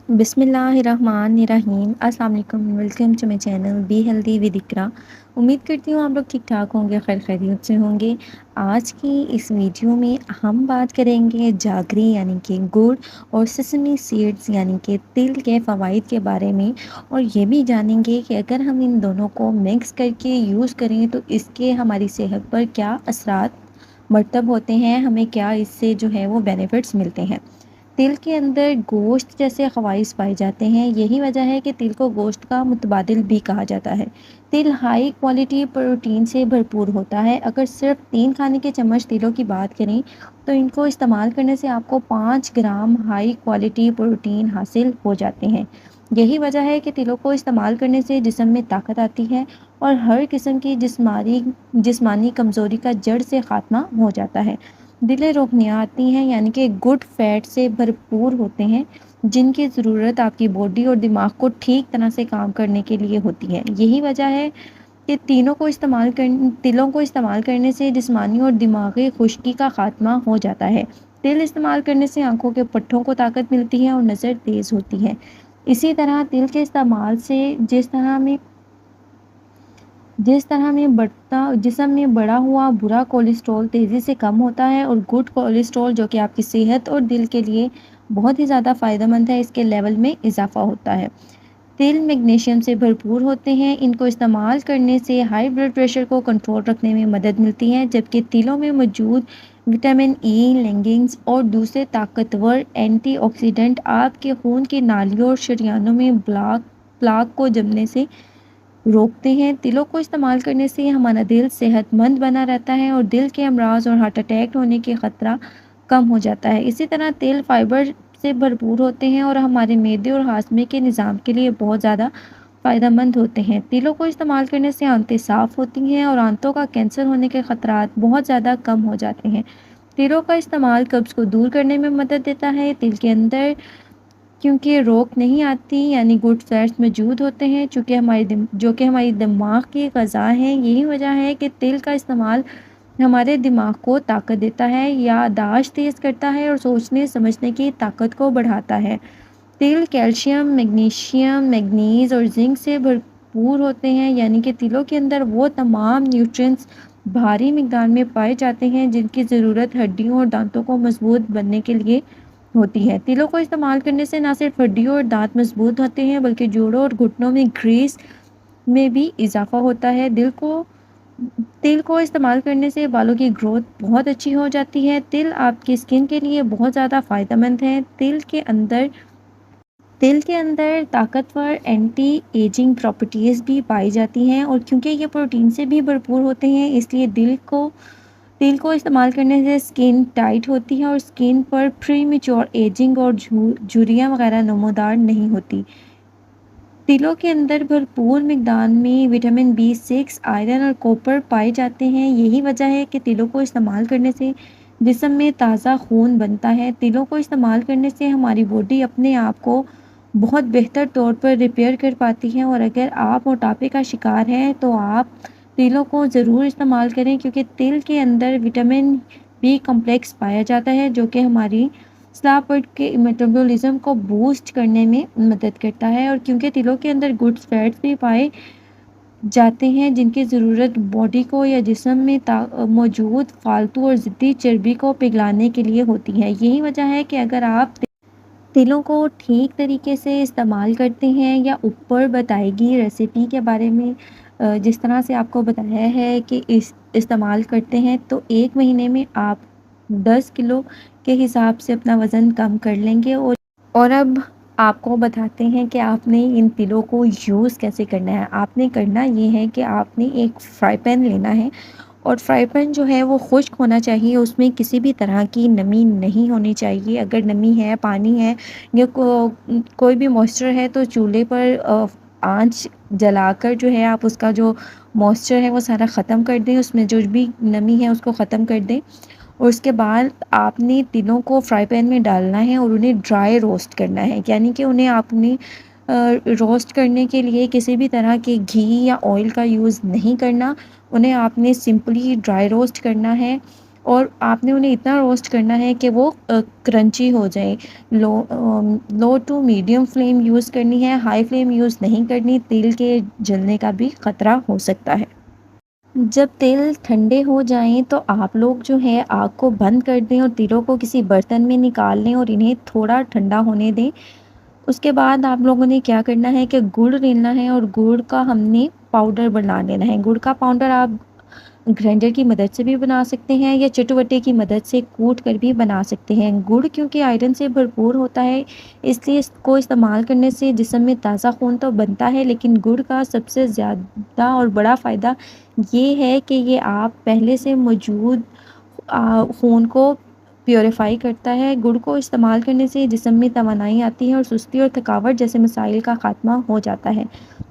بسم اللہ الرحمن الرحیم۔ السلام علیکم، welcome to my channel be healthy with Iqra. امید کرتی ہوں آپ لوگ ٹھیک ٹھاک ہوں گے، خیر خیریت سے ہوں گے۔ آج کی اس ویڈیو میں ہم بات کریں گے جاگری یعنی کہ گڑ اور سیسمی سیڈز یعنی کہ تل کے فوائد کے بارے میں، اور یہ بھی جانیں گے کہ اگر ہم ان دونوں کو مکس کر کے یوز کریں تو اس کے ہماری صحت پر کیا اثرات مرتب ہوتے ہیں، ہمیں کیا اس سے جو ہے وہ بینیفٹس ملتے ہیں۔ تل کے اندر گوشت جیسے خواص پائے جاتے ہیں، یہی وجہ ہے کہ تل کو گوشت کا متبادل بھی کہا جاتا ہے۔ تل ہائی کوالٹی پروٹین سے بھرپور ہوتا ہے۔ اگر صرف 3 کھانے کے چمچ تلوں کی بات کریں تو ان کو استعمال کرنے سے آپ کو 5 گرام ہائی کوالٹی پروٹین حاصل ہو جاتے ہیں۔ یہی وجہ ہے کہ تلوں کو استعمال کرنے سے جسم میں طاقت آتی ہے اور ہر قسم کی جسمانی کمزوری کا جڑ سے خاتمہ ہو جاتا ہے۔ دلیں روکنیاتی ہیں یعنی کہ گڈ فیٹ سے بھرپور ہوتے ہیں، جن کی ضرورت آپ کی باڈی اور دماغ کو ٹھیک طرح سے کام کرنے کے لیے ہوتی ہے۔ یہی وجہ ہے کہ تلوں کو استعمال کرنے سے جسمانی اور دماغی خشکی کا خاتمہ ہو جاتا ہے۔ تل استعمال کرنے سے آنکھوں کے پٹھوں کو طاقت ملتی ہے اور نظر تیز ہوتی ہے۔ اسی طرح تل کے استعمال سے جسم میں بڑھا ہوا برا کولیسٹرول تیزی سے کم ہوتا ہے، اور گڈ کولیسٹرول جو کہ آپ کی صحت اور دل کے لیے بہت ہی زیادہ فائدہ مند ہے، اس کے لیول میں اضافہ ہوتا ہے۔ تل میگنیشیم سے بھرپور ہوتے ہیں، ان کو استعمال کرنے سے ہائی بلڈ پریشر کو کنٹرول رکھنے میں مدد ملتی ہے، جبکہ تلوں میں موجود وٹامن ای، لگننز اور دوسرے طاقتور اینٹی آکسیڈنٹ آپ کے خون کی نالیوں اور شریانوں میں پلاک کو جمنے سے روکتے ہیں۔ تلوں کو استعمال کرنے سے ہمارا دل صحت مند بنا رہتا ہے اور دل کے امراض اور ہارٹ اٹیک ہونے کے خطرہ کم ہو جاتا ہے۔ اسی طرح تل فائبر سے بھرپور ہوتے ہیں اور ہمارے معدے اور ہاضمے کے نظام کے لیے بہت زیادہ فائدہ مند ہوتے ہیں۔ تلوں کو استعمال کرنے سے آنتیں صاف ہوتی ہیں اور آنتوں کا کینسر ہونے کے خطرات بہت زیادہ کم ہو جاتے ہیں۔ تلوں کا استعمال قبض کو دور کرنے میں مدد دیتا ہے۔ تل کے اندر کیونکہ روک نہیں آتی یعنی گڈ فیٹس موجود ہوتے ہیں جو کہ ہماری دماغ کی غذا ہیں، یہی وجہ ہے کہ تل کا استعمال ہمارے دماغ کو طاقت دیتا ہے، یادداشت تیز کرتا ہے اور سوچنے سمجھنے کی طاقت کو بڑھاتا ہے۔ تل کیلشیم، میگنیشیم، مینگنیز اور زنک سے بھرپور ہوتے ہیں، یعنی کہ تلوں کے اندر وہ تمام نیوٹرینٹس بھاری مقدار میں پائے جاتے ہیں جن کی ضرورت ہڈیوں اور دانتوں کو مضبوط بننے کے لیے ہوتی ہے۔ تلوں کو استعمال کرنے سے نہ صرف ہڈیوں اور دانت مضبوط ہوتے ہیں بلکہ جوڑوں اور گھٹنوں میں گریس میں بھی اضافہ ہوتا ہے۔ تل کو استعمال کرنے سے بالوں کی گروتھ بہت اچھی ہو جاتی ہے۔ تل آپ کی اسکن کے لیے بہت زیادہ فائدہ مند ہے۔ تل کے اندر طاقتور اینٹی ایجنگ پراپرٹیز بھی پائی جاتی ہیں، اور کیونکہ یہ پروٹین سے بھی بھرپور ہوتے ہیں اس لیے تل کو استعمال کرنے سے اسکن ٹائٹ ہوتی ہے اور اسکن پر پری میچور ایجنگ اور جھریاں وغیرہ نمودار نہیں ہوتی۔ تلوں کے اندر بھرپور مقدار میں وٹامن B6، آئرن اور کوپر پائے جاتے ہیں، یہی وجہ ہے کہ تلوں کو استعمال کرنے سے جسم میں تازہ خون بنتا ہے۔ تلوں کو استعمال کرنے سے ہماری باڈی اپنے آپ کو بہت بہتر طور پر ریپیئر کر پاتی ہے، اور اگر آپ موٹاپے کا شکار ہیں تو آپ تلوں کو ضرور استعمال کریں، کیونکہ تل کے اندر وٹامن B کمپلیکس پایا جاتا ہے جو کہ ہماری سلاپٹ کے میٹابولزم کو بوسٹ کرنے میں مدد کرتا ہے، اور کیونکہ تلوں کے اندر گڈ فیٹس بھی پائے جاتے ہیں جن کی ضرورت باڈی کو یا جسم میں موجود فالتو اور ضدی چربی کو پگھلانے کے لیے ہوتی ہے۔ یہی وجہ ہے کہ اگر آپ تلوں کو ٹھیک طریقے سے استعمال کرتے ہیں یا اوپر بتائی گئی ریسیپی کے بارے میں جس طرح سے آپ کو بتایا ہے کہ استعمال کرتے ہیں تو 1 مہینے میں آپ 10 کلو کے حساب سے اپنا وزن کم کر لیں گے۔ اور اب آپ کو بتاتے ہیں کہ آپ نے ان تلوں کو یوز کیسے کرنا ہے۔ آپ نے کرنا یہ ہے کہ آپ نے ایک فرائی پین لینا ہے، اور فرائی پین جو ہے وہ خشک ہونا چاہیے، اس میں کسی بھی طرح کی نمی نہیں ہونی چاہیے۔ اگر نمی ہے، پانی ہے یا کوئی بھی موئسچر ہے تو چولہے پر آنچ جلا کر جو ہے آپ اس کا جو موئسچر ہے وہ سارا ختم کر دیں، اس میں جو بھی نمی ہے اس کو ختم کر دیں، اور اس کے بعد آپ نے تلوں کو فرائی پین میں ڈالنا ہے اور انہیں ڈرائی روسٹ کرنا ہے، یعنی کہ انہیں آپ نے روسٹ کرنے کے لیے کسی بھی طرح کے گھی یا آئل کا یوز نہیں کرنا، انہیں آپ نے سمپلی ڈرائی روسٹ کرنا ہے۔ اور آپ نے انہیں اتنا روسٹ کرنا ہے کہ وہ کرنچی ہو جائیں. Low to medium flame use کرنی ہے، ہائی فلیم یوز نہیں کرنی، تیل کے جلنے کا بھی خطرہ ہو سکتا ہے. جب تیل ٹھنڈے ہو جائیں تو آپ لوگ جو ہے آگ کو بند کر دیں اور تیلوں کو کسی برتن میں نکال لیں اور انہیں تھوڑا ٹھنڈا ہونے دیں. اس کے بعد آپ لوگوں نے کیا کرنا ہے کہ گڑ لینا ہے اور گڑ کا ہم نے پاؤڈر بنا لینا ہے. گڑ کا پاؤڈر آپ گرائنڈر کی مدد سے بھی بنا سکتے ہیں یا چٹوٹے کی مدد سے کوٹ کر بھی بنا سکتے ہیں. گڑ کیونکہ آئرن سے بھرپور ہوتا ہے اس لیے اس کو استعمال کرنے سے جسم میں تازہ خون تو بنتا ہے، لیکن گڑ کا سب سے زیادہ اور بڑا فائدہ یہ ہے کہ یہ آپ پہلے سے موجود خون کو پیوریفائی کرتا ہے. گڑ کو استعمال کرنے سے جسم میں توانائی آتی ہے اور سستی اور تھکاوٹ جیسے مسائل کا خاتمہ ہو جاتا ہے.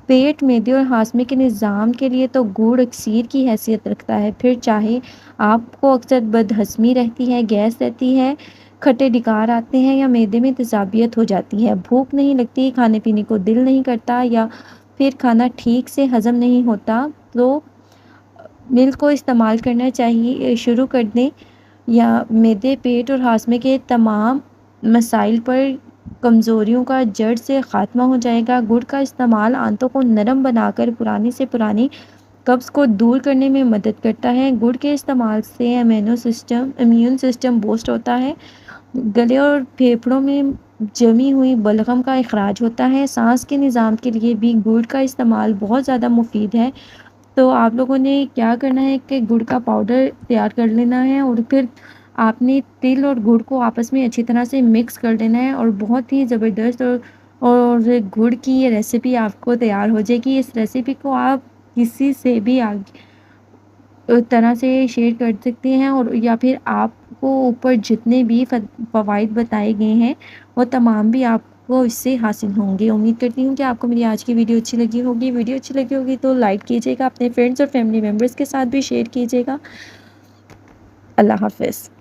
پیٹ، معدے اور ہاضمے کے نظام کے لیے تو گڑ اکسیر کی حیثیت رکھتا ہے. پھر چاہے آپ کو اکثر بدہضمی رہتی ہے، گیس رہتی ہے، کھٹے ڈکار آتے ہیں یا معدے میں تیزابیت ہو جاتی ہے، بھوک نہیں لگتی، کھانے پینے کو دل نہیں کرتا یا پھر کھانا ٹھیک سے ہضم نہیں ہوتا، تو ملک کو استعمال کرنا چاہیے شروع کر دیں یا معدے، پیٹ اور ہاضمے کے تمام مسائل پر کمزوریوں کا جڑ سے خاتمہ ہو جائے گا. گڑ کا استعمال آنتوں کو نرم بنا کر پرانی سے پرانی قبض کو دور کرنے میں مدد کرتا ہے. گڑ کے استعمال سے امیون سسٹم بوسٹ ہوتا ہے، گلے اور پھیپھڑوں میں جمی ہوئی بلغم کا اخراج ہوتا ہے. سانس کے نظام کے لیے بھی گڑ کا استعمال بہت زیادہ مفید ہے. تو آپ لوگوں نے کیا کرنا ہے کہ گڑ کا پاؤڈر تیار کر لینا ہے اور پھر آپ نے تل اور گڑ کو آپس میں اچھی طرح سے مکس کر دینا ہے اور بہت ہی زبردست اور گڑ کی یہ ریسیپی آپ کو تیار ہو جائے گی. اس ریسیپی کو آپ کسی سے بھی طرح سے شیئر کر سکتے ہیں اور یا پھر آپ کو اوپر جتنے بھی فوائد بتائے گئے ہیں وہ تمام بھی آپ کو اس سے حاصل ہوں گے. امید کرتی ہوں کہ آپ کو میری آج کی ویڈیو اچھی لگی ہوگی. ویڈیو اچھی لگی ہوگی تو لائک کیجیے گا، اپنے فرینڈس اور فیملی ممبرس کے ساتھ بھی شیئر کیجیے گا. اللہ حافظ.